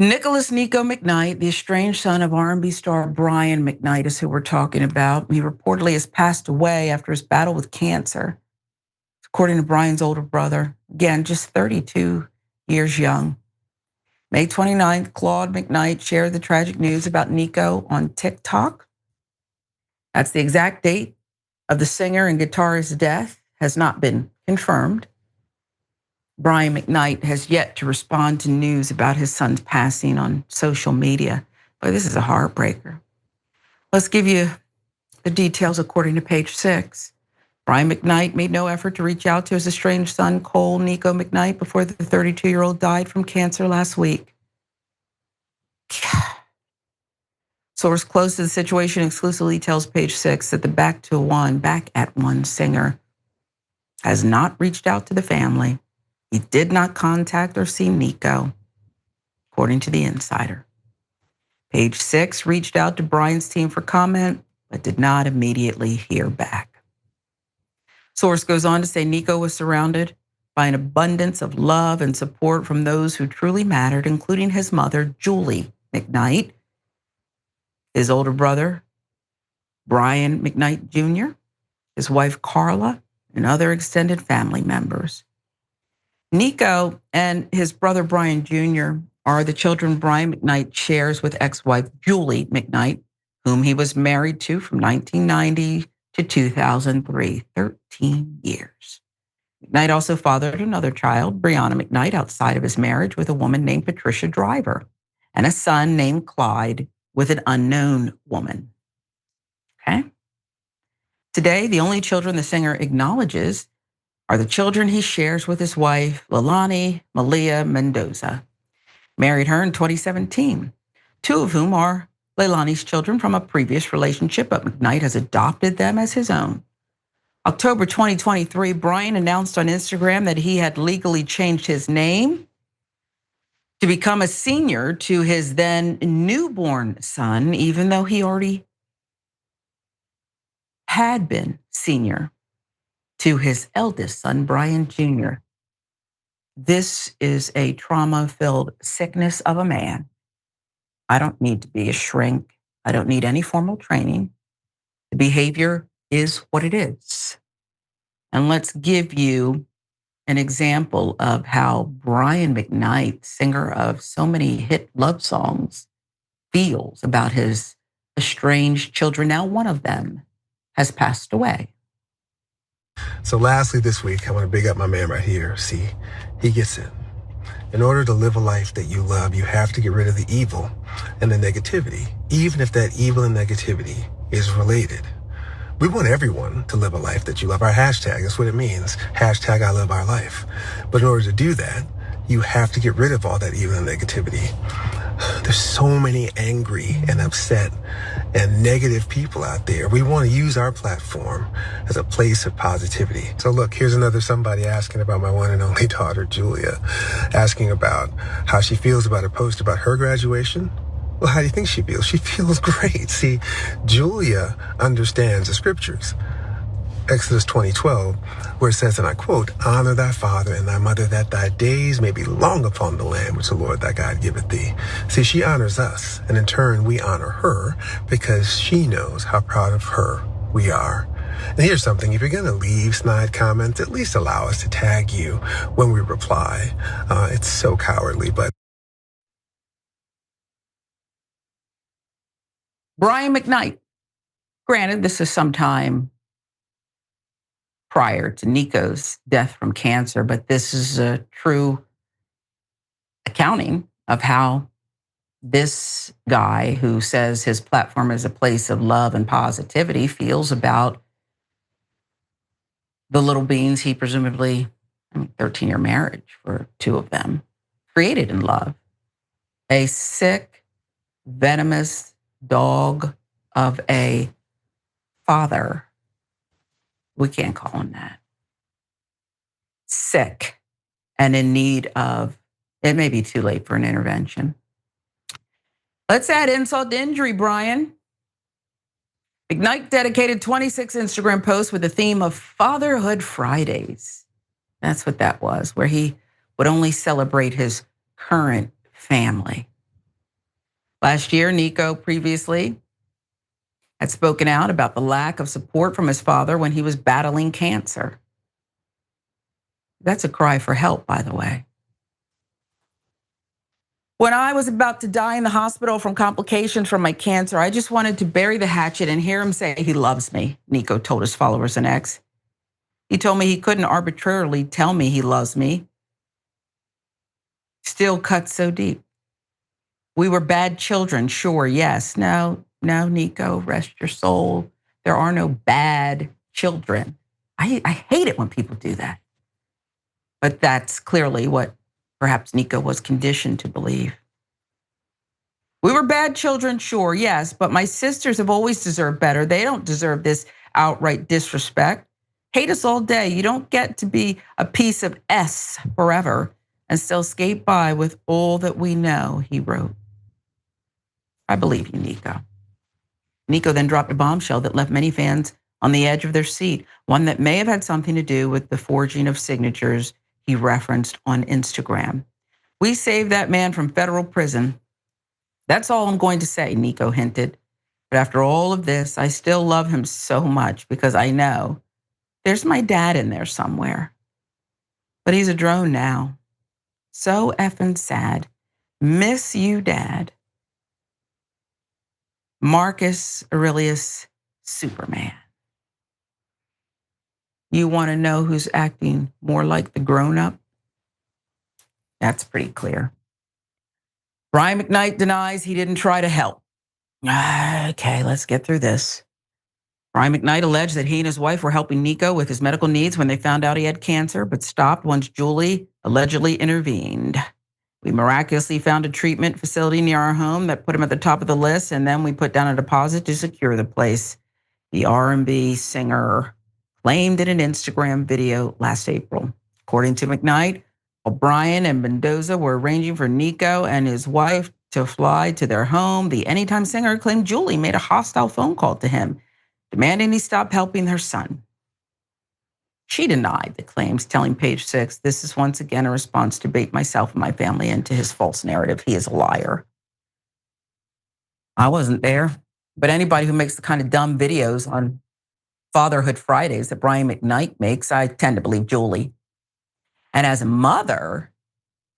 Nikolas Niko McKnight, the estranged son of R&B star Brian McKnight, is who we're talking about. He reportedly has passed away after his battle with cancer, according to Brian's older brother. Again, just 32 years young. May 29th, Claude McKnight shared the tragic news about Niko on TikTok. That's the exact date of the singer and guitarist's death, has not been confirmed. Brian McKnight has yet to respond to news about his son's passing on social media. But this is a heartbreaker. Let's give you the details according to page 6. Brian McKnight made no effort to reach out to his estranged son, Cole Niko McKnight, before the 32-year-old died from cancer last week. Source close to the situation exclusively tells page 6 that the Back at One singer has not reached out to the family. He did not contact or see Niko, according to the insider. Page 6 reached out to Brian's team for comment, but did not immediately hear back. Source goes on to say Niko was surrounded by an abundance of love and support from those who truly mattered, including his mother, Julie McKnight, his older brother, Brian McKnight Jr., his wife, Carla, and other extended family members. Niko and his brother, Brian Jr., are the children Brian McKnight shares with ex-wife Julie McKnight, whom he was married to from 1990 to 2003, 13 years. McKnight also fathered another child, Brianna McKnight, outside of his marriage with a woman named Patricia Driver, and a son named Clyde with an unknown woman. Okay? Today, the only children the singer acknowledges are the children he shares with his wife, Leilani Malia Mendoza. Married her in 2017, two of whom are Leilani's children from a previous relationship, but McKnight has adopted them as his own. October 2023, Brian announced on Instagram that he had legally changed his name to become a senior to his then newborn son, even though he already had been senior to his eldest son, Brian Jr. This is a trauma-filled sickness of a man. I don't need to be a shrink. I don't need any formal training. The behavior is what it is. And let's give you an example of how Brian McKnight, singer of so many hit love songs, feels about his estranged children. Now one of them has passed away. So lastly this week, I want to big up my man right here. See, he gets it. In order to live a life that you love, you have to get rid of the evil and the negativity, even if that evil and negativity is related. We want everyone to live a life that you love. Our hashtag, that's what it means. Hashtag I love our life. But in order to do that, you have to get rid of all that evil and negativity. There's so many angry and upset and negative people out there. We want to use our platform as a place of positivity. So look, here's another somebody asking about my one and only daughter, Julia, asking about how she feels about a post about her graduation. Well, how do you think she feels? She feels great. See, Julia understands the scriptures. Exodus 20:12, where it says, and I quote, honor thy father and thy mother, that thy days may be long upon the land which the Lord thy God giveth thee. See, she honors us, and in turn we honor her because she knows how proud of her we are. And here's something, if you're going to leave snide comments, at least allow us to tag you when we reply. It's so cowardly, but. Brian McKnight, granted, this is sometime prior to Niko's death from cancer, but this is a true accounting of how this guy who says his platform is a place of love and positivity feels about the little beings he presumably, 13-year marriage for two of them, created in love. A sick, venomous dog of a father. We can't call him that. Sick and in need of, it may be too late for an intervention. Let's add insult to injury, Brian. McKnight dedicated 26 Instagram posts with the theme of Fatherhood Fridays. That's what that was, where he would only celebrate his current family. Last year, Niko previously had spoken out about the lack of support from his father when he was battling cancer. That's a cry for help, by the way. When I was about to die in the hospital from complications from my cancer, I just wanted to bury the hatchet and hear him say he loves me, Niko told his followers and X. He told me he couldn't arbitrarily tell me he loves me. Still cut so deep. We were bad children, sure, yes. No, Niko, rest your soul. There are no bad children. I hate it when people do that. But that's clearly what perhaps Niko was conditioned to believe. We were bad children, sure, yes, but my sisters have always deserved better. They don't deserve this outright disrespect. Hate us all day. You don't get to be a piece of S forever and still skate by with all that we know, he wrote. I believe you, Niko. Niko then dropped a bombshell that left many fans on the edge of their seat, one that may have had something to do with the forging of signatures he referenced on Instagram. We saved that man from federal prison. That's all I'm going to say, Niko hinted. But after all of this, I still love him so much because I know there's my dad in there somewhere. But he's a drone now. So effing sad. Miss you, Dad. Marcus Aurelius Superman. You want to know who's acting more like the grown-up? That's pretty clear. Brian McKnight denies he didn't try to help. Okay, let's get through this. Brian McKnight alleged that he and his wife were helping Niko with his medical needs when they found out he had cancer, but stopped once Julie allegedly intervened. We miraculously found a treatment facility near our home that put him at the top of the list, and then we put down a deposit to secure the place, the R&B singer claimed in an Instagram video last April. According to McKnight, O'Brien and Mendoza were arranging for Niko and his wife to fly to their home. The Anytime singer claimed Julie made a hostile phone call to him, demanding he stop helping her son. She denied the claims, telling Page Six, "This is once again a response to bait myself and my family into his false narrative. He is a liar." I wasn't there, but anybody who makes the kind of dumb videos on Fatherhood Fridays that Brian McKnight makes, I tend to believe Julie. And as a mother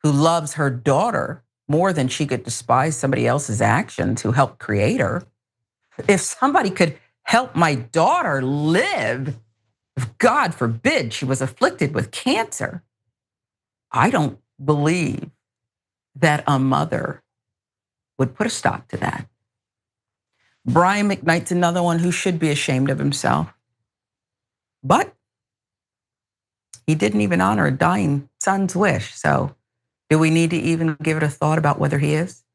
who loves her daughter more than she could despise somebody else's actions who helped create her, if somebody could help my daughter live, if God forbid she was afflicted with cancer, I don't believe that a mother would put a stop to that. Brian McKnight's another one who should be ashamed of himself. But he didn't even honor a dying son's wish. So do we need to even give it a thought about whether he is?